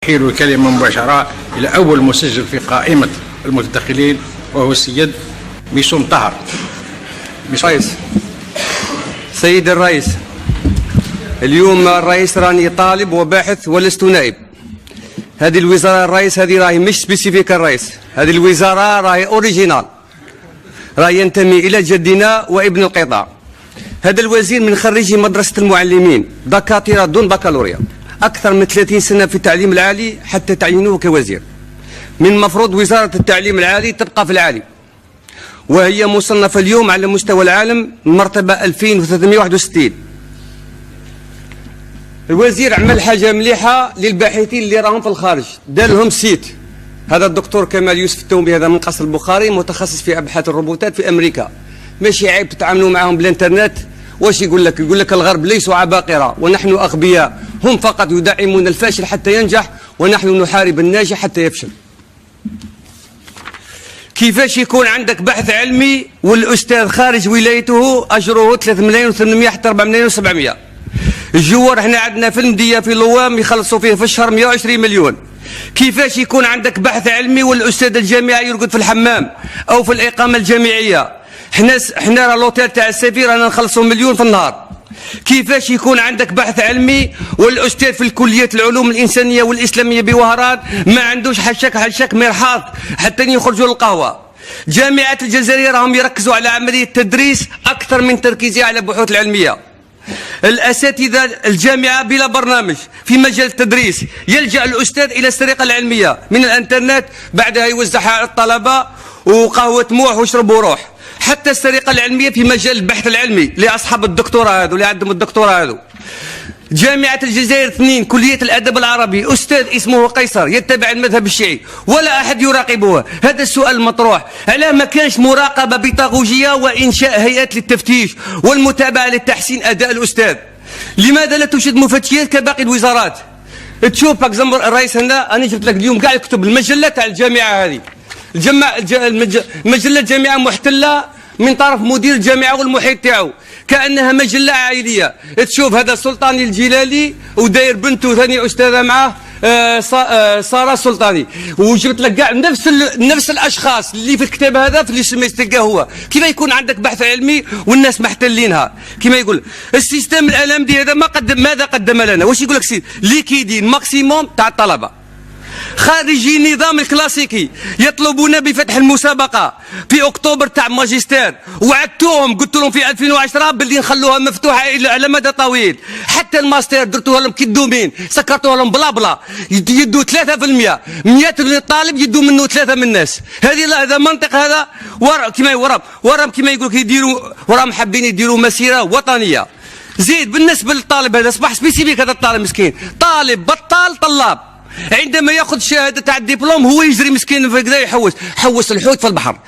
حيل الكلمة مباشرة إلى أول مسجل في قائمة المتدخلين وهو السيد ميسوم طهر. رئيس، سيد الرئيس، اليوم الرئيس راني طالب وباحث ولست نائب. هذه الوزارة الرئيس هذه راهي مش سبيسيفيك الرئيس، هذه الوزارة راهي اوريجينال، راهي ينتمي إلى جدنا وابن القطاع. هذا الوزير من خريجي مدرسة المعلمين، دكاترة دون بكالوريا، أكثر من 30 سنة في التعليم العالي حتى تعينوه كوزير. من المفروض وزارة التعليم العالي تبقى في العالي، وهي مصنفة اليوم على مستوى العالم مرتبة 2361. الوزير عمل حاجة مليحة للباحثين اللي راهم في الخارج، دار لهم سيت. هذا الدكتور كمال يوسف التومي هذا من قصر البخاري، متخصص في أبحاث الروبوتات في أمريكا. ماشي عيب تتعاملوا معهم بالإنترنت. واش يقول لك؟ يقول لك الغرب ليسوا عباقرة ونحن أغبياء، هم فقط يدعمون الفاشل حتى ينجح ونحن نحارب الناجح حتى يفشل. كيفاش يكون عندك بحث علمي والأستاذ خارج ولايته أجره 3 ملايين و800 حتى 4 ملايين و700؟ الجوار احنا عندنا في المدية في لوام يخلصوا فيه في الشهر 120 مليون. كيفاش يكون عندك بحث علمي والأستاذ الجامعي يرقد في الحمام أو في الإقامة الجامعية؟ احنا راه لوتيل تاع السفير رانا نخلصوا مليون في النهار. كيفاش يكون عندك بحث علمي والأستاذ في الكليات العلوم الإنسانية والإسلامية بوهران ما عندوش حشك مرحاض حتى يخرجوا للقهوة؟ جامعة الجزائر راهم يركزوا على عملية التدريس أكثر من تركيزها على البحوث العلمية. الأساتذة الجامعة بلا برنامج في مجال التدريس، يلجأ الأستاذ إلى السرقة العلمية من الإنترنت، بعدها يوزعها على الطلبة وقهوة موح واشربوا روح. حتى السرقة العلمية في مجال البحث العلمي لأصحاب الدكتوراه هذو اللي عندهم الدكتوراه هذو. جامعة الجزائر 2 كلية الأدب العربي، أستاذ اسمه قيصر يتبع المذهب الشيعي ولا أحد يراقبه. هذا السؤال المطروح، علاه ما كانش مراقبة بيطاغوجية وإنشاء هيئات للتفتيش والمتابعة لتحسين أداء الأستاذ؟ لماذا لا توجد مفتشيات كباقي الوزارات؟ تشوف باكزامبل الرئيس هنا، أنا جبت لك اليوم كاع الكتب المجلة تاع الجامعة هذه، مجلة جامعة محتلة من طرف مدير الجامعة والمحيط تاعو كأنها مجلة عائلية. تشوف هذا سلطاني الجلالي وداير بنته ثاني أستاذة معه سارة سلطاني، وجبت لك كاع نفس الأشخاص اللي في الكتاب هذا في اللي تلقاه هو. كيف يكون عندك بحث علمي والناس محتلينها؟ كما يقول السيستم الألمدي هذا ماذا قدم لنا؟ واش يقول لك سي ليكيدين ماكسيموم تاع الطلبة خارجي النظام الكلاسيكي يطلبون بفتح المسابقة في أكتوبر تاع ماجستير، وعدتوهم قلت لهم في 2010 باللي نخلوها مفتوحة على مدى طويل. حتى الماستر درتوها لهم كي الدومين سكرتوها لهم بلا بلا، يدوا 3%، 100 طالب يدوا منه 3 من الناس. هذا منطق هذا وراهم كما يقولوا يديروا وراهم حابين يديروا مسيرة وطنية. زيد بالنسبة للطالب هذا أصبح سبيسيفيك، هذا الطالب مسكين طالب بطال طلاب، عندما ياخذ شهاده تاع الدبلوم هو يجري مسكين في كذا يحوس الحوت في البحر.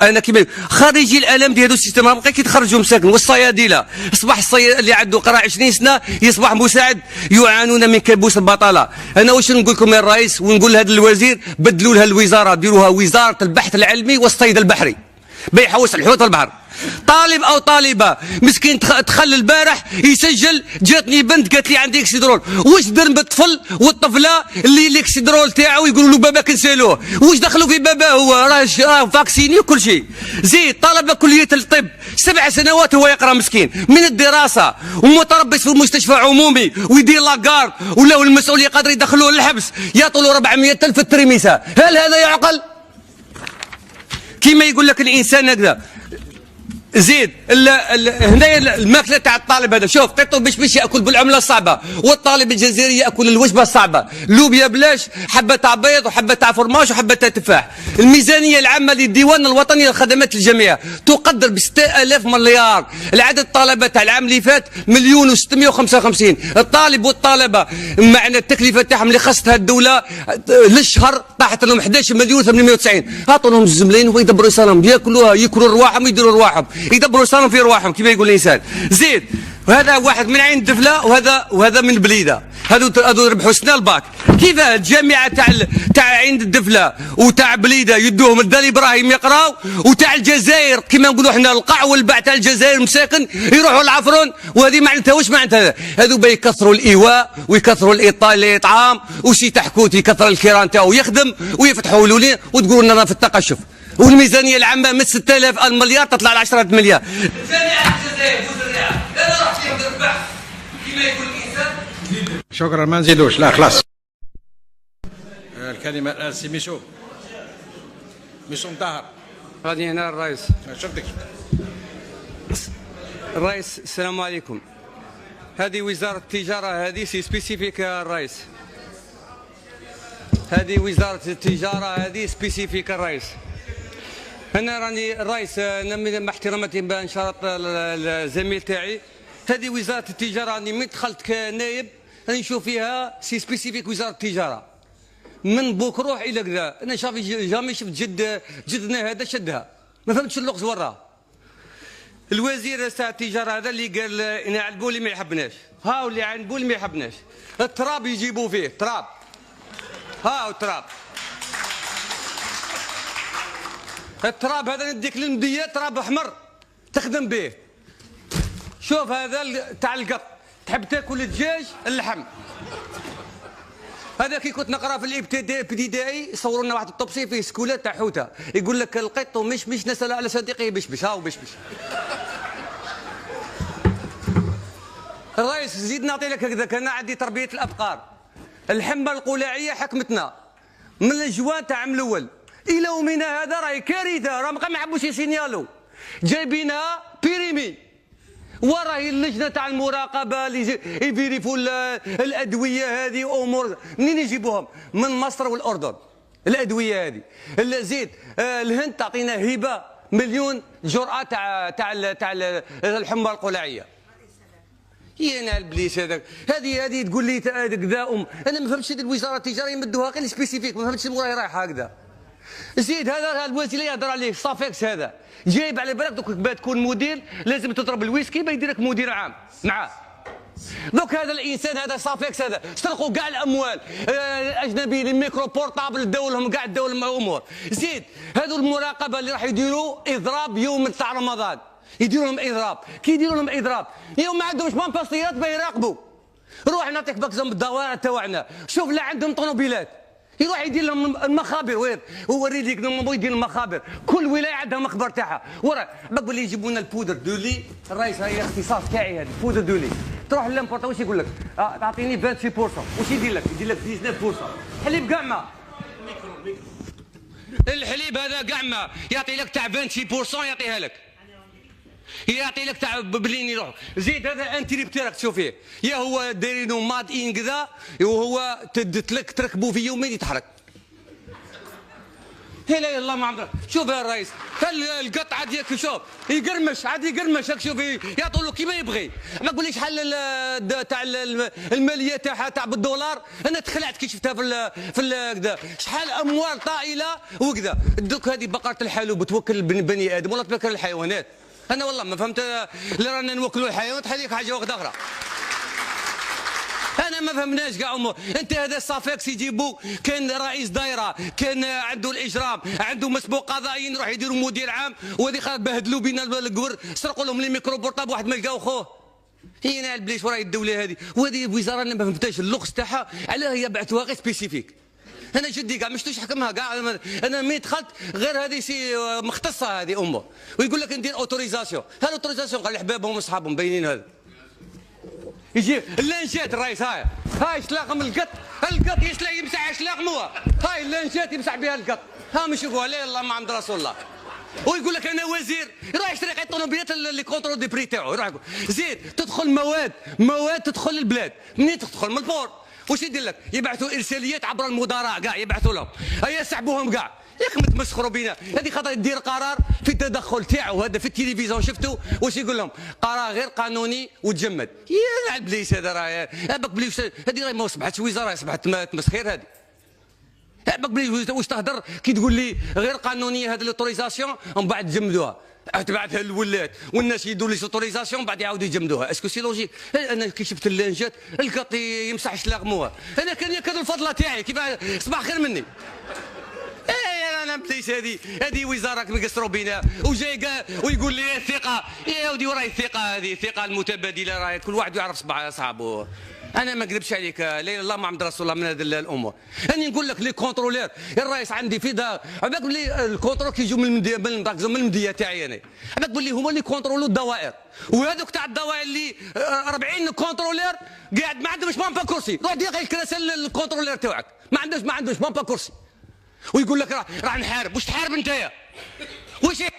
انا كيما خريجي الالم ديال هذا السيستم ما بقيت يتخرجوا مساكن. والصيادله اصبح الصياد اللي عنده قرا 20 سنه يصبح مساعد، يعانون من كابوس البطاله. انا واش نقول لكم يا الرئيس ونقول لهذا الوزير، بدلوا لها الوزاره، ديروها وزاره البحث العلمي والصيد البحري بيحوس الحوت في البحر. طالب او طالبه مسكين دخل البارح يسجل، جاتني بنت قالت لي عندي اكسيدرول. واش در بالطفل والطفله اللي الاكسيدرول تاعو يقولوا له باباك نسالوه؟ واش دخلوا في باباه؟ هو راه فاكسيني وكل شيء. زيد طلبه كليه الطب 7 سنوات هو يقرا مسكين من الدراسه ومتربص في مستشفى عمومي ويدير لاكارد، ولاو المسؤوليه قادر يدخلوه للحبس يعطوا له 400,000 في الترميسه. هل هذا يعقل؟ كيما يقول لك الانسان هكذا. زيد هنا الماكله تاع الطالب هذا، شوف قطو باش ياكل بالعمله الصعبه، والطالب الجزائري ياكل الوجبه الصعبه، لوبيا بلاش، حبه تاع بيض وحبه تاع فرماج وحبه تاع تفاح. الميزانيه العامه للديوان الوطني للخدمات الجامعيه تقدر ب 6000 مليار. العدد الطلبه تاع العام اللي فات 1,655,000. الطالب والطالبه معنا التكلفه تاعهم اللي خصتها الدوله للشهر طاحت لهم 11,890,000. عطوا لهم 2 ملايين ويدبروا صالهم، ياكلوا رواحهم ويديروا رواحهم، يدبروا صالهم في رواحهم كما يقول الانسان. زيد وهذا واحد من عين الدفله وهذا من البليده. هذو ربحوا سنه الباك. كيف الجامعه تاع عين الدفله وتاع بليده يدوهم الدار ابراهيم يقراو، وتاع الجزائر كما نقولوا احنا القاع والباع تاع الجزائر مساكن يروحوا العفرون، وهذه معناتها واش معناتها؟ هذو بيكثروا الايواء ويكثروا الاطعام وشي تحكوت يكثر الكيران تاعو يخدم ويفتحوا لولين وتقولوا لنا في التقشف، والميزانيه العامه من 6000 مليار تطلع ل 10 مليار. الجامعه الجزائر بوزريعه انا رحت فيهم الربح كما يقول الانسان. شكرا، ما نزيدوش، لا خلاص. الكلمة الآن سي ميسو مطهر. غادي هنا الرئيس. شفتك الرئيس، السلام عليكم. هذه وزارة التجارة، هذه سي سبيسيفيك الرئيس. هذه وزارة التجارة، هذه سبيسيفيك الرئيس. أنا راني الرئيس مع احتراماتي إن شاء الله الزميل تاعي، هذه وزارة التجارة راني من دخلت كنائب راني نشوف فيها سي سبيسيفيك وزارة التجارة. من بوك روح الى كذا، انا شافي جامي شفت جدنا هذا شدها، ما فهمتش اللغز وراه. الوزير تاع التجاره هذا اللي قال انا عنبولي ما يحبناش، هاو اللي عنبولي ما يحبناش، التراب يجيبوا فيه تراب، هاو التراب. التراب هذا نديك للمديه تراب احمر تخدم به. شوف هذا تاع القط، تحب تاكل الدجاج اللحم. هذا كي كنت نقرا في الابتدائي يصوروا لنا واحد الطبسي فيه سكولات تاع حوته، يقول لك القط ومشمش نسال على صديقه بشبش، هاو بشبش. الرئيس زيد نعطي لك هكذا، انا عندي تربيه الابقار. الحمى القلاعيه حكمتنا من الجوان تاع عام الاول الى يومنا هذا، راهي كارثه، راه ما حبوش يسينيالو، جايبينها بيريمي. وراهي اللجنه تاع المراقبه اللي يفيريفوا الادويه هذه امور منين يجيبوهم؟ من مصر والاردن. الادويه هذه زيد الهند تعطينا هبه مليون جرعه تاع الحمى القلاعيه. يا البليس هذاك، هذه تقول لي كذا انا ما فهمتش هذه الوزاره التجاريه يمدوها غير سبيسيفيك، ما فهمتش وراهي رايحه هكذا. زيد هذا الوزير اللي يهضر عليه صافيكس هذا جايب على بالك دوك تكون مدير لازم تضرب الويسكي يديرك مدير عام معاه. دوك هذا الانسان هذا صافيكس هذا سرقوا كاع الاموال الاجنبيين، الميكرو بورطابل داولهم كاع داول الامور. زيد هذو المراقبه اللي راح يديروا اضراب يوم تاع رمضان، يديروا لهم اضراب. كي يديروا لهم اضراب يوم ما عندهمش بامباستيات بيراقبوا. روح نعطيك بكزم بالدوائر تاعنا، شوف لا عندهم طوموبيلات يروح يدير لهم المخابر. وين وري ليك يدير المخابر، كل ولايه عندها مخبر تاعها. ورا بقول لي يجيبوا لنا البودر دولي. الرئيس هاي اختصاص تاعي هذا البودر دولي. تروح للامبورطا واش يقول لك؟ تعطيني 28%، واش يدير لك؟ يدير لك 19%. حليب كاع ما الحليب هذا كاع ما يعطي لك تاع 28% يعطيها لك، يعطي لك تاع بلين يروح. زيد هذا انتريبتيرك تشوف فيه، يا هو دايرينو ماد ان كذا وهو تركبوا في يومين يتحرك. لا اله الا الله محمد. شوف يا الرئيس القط عاد ياك شوف يقرمش، عاد يقرمش هاك شوف يعطوا له كيما يبغي. ما تقوليش شحال تاع الماليه تاعها تاع بالدولار، انا تخلعت كي شفتها في كذا شحال اموال طائله وكذا. دوك هذه بقره الحلوب توكل بني ادم ولا توكل الحيوانات؟ انا والله ما فهمت اللي رانا نوكلوا الحيوانات، هذيك حاجه واحده اخرى. انا ما فهمناش كاع امور. انت هذا صافاكس يجيبوا كان رئيس دايره، كان عنده الاجرام، عنده مسبوق قضائي، نروح يديروا مدير عام، وهذه خاطر بهدلوا بينا القبر، سرقوا لهم لي ميكرو بورطاب واحد ما لقاو خوه. هنا البليش وراي الدوله هذه، وهذه الوزاره انا ما فهمتهاش اللغز تاعها، علاه هي بعثوها غير سبيسيفيك. انا جدي كاع مش نحكمها كاع، انا مين دخلت غير هذه سي مختصه هذه امه، ويقول لك ندير اوتوريزاسيون. هذا اوتوريزاسيون قال احبابهم واصحابهم باينين. هذا يجي اللانشات الرئيس، هاي شلاقم القط يمسح شلاقم هو، هاي اللانشات يمسح بها القط، ها مش يقول لا الله ما عند رسول الله. ويقول لك انا وزير يروح يشتري قيد طوموبيلات اللي كونترول دي بري تاعو، يروح يقول زيد تدخل مواد تدخل البلاد، منين تدخل من البور واش يدير لك؟ يبعثوا ارساليات عبر المدراء كاع يبعثوا لهم، هيا يسحبوهم كاع. ياك متمسخروا بينا، هذه خاطر يدير قرار في التدخل تاعو هذا في التلفزيون شفتوا واش يقول لهم؟ قرار غير قانوني وتجمد. يا البليس هذا راه باك بليس هذه راهي ما اصبحتش وزاره، اصبحت تمسخير هذه. باك بليس واش تهدر كي تقول لي غير قانونيه هذه الاوتوريزاسيون ومن بعد تجمدوها. تبعثها للولاد والناس يدوا لي سوتوريزاسيون بعد يعاودوا يجمدوها. اسكو سي لوجيك؟ انا كي شفت اللانجات القاطي يمسح شلاغموها، انا كان ياكل الفضله تاعي كيف صباح خير مني. انا بليس هذه وزاره مقصروا بينا وجاي ويقول لي الثقه يا ودي وراي الثقه، هذه الثقه المتبادله راهي كل واحد يعرف صحابه. انا ما نكذبش عليك، لا اله الا الله محمد رسول الله من هذه الامور. اني نقول لك لي كونترولير الرئيس عندي في دار، عباك بلي الكونترول كيجيو من المديه تاعي انا، عباك بلي هما اللي كونترولوا الدوائر، وهذوك تاع الدوائر اللي 40 كونترولير قاعد ما عندهمش مامبا كرسي، روح دير الكراسه للكونترولير تاعك، ما عندوش مامبا كرسي، ويقول لك راح نحارب. واش تحارب انت؟ واش يحارب؟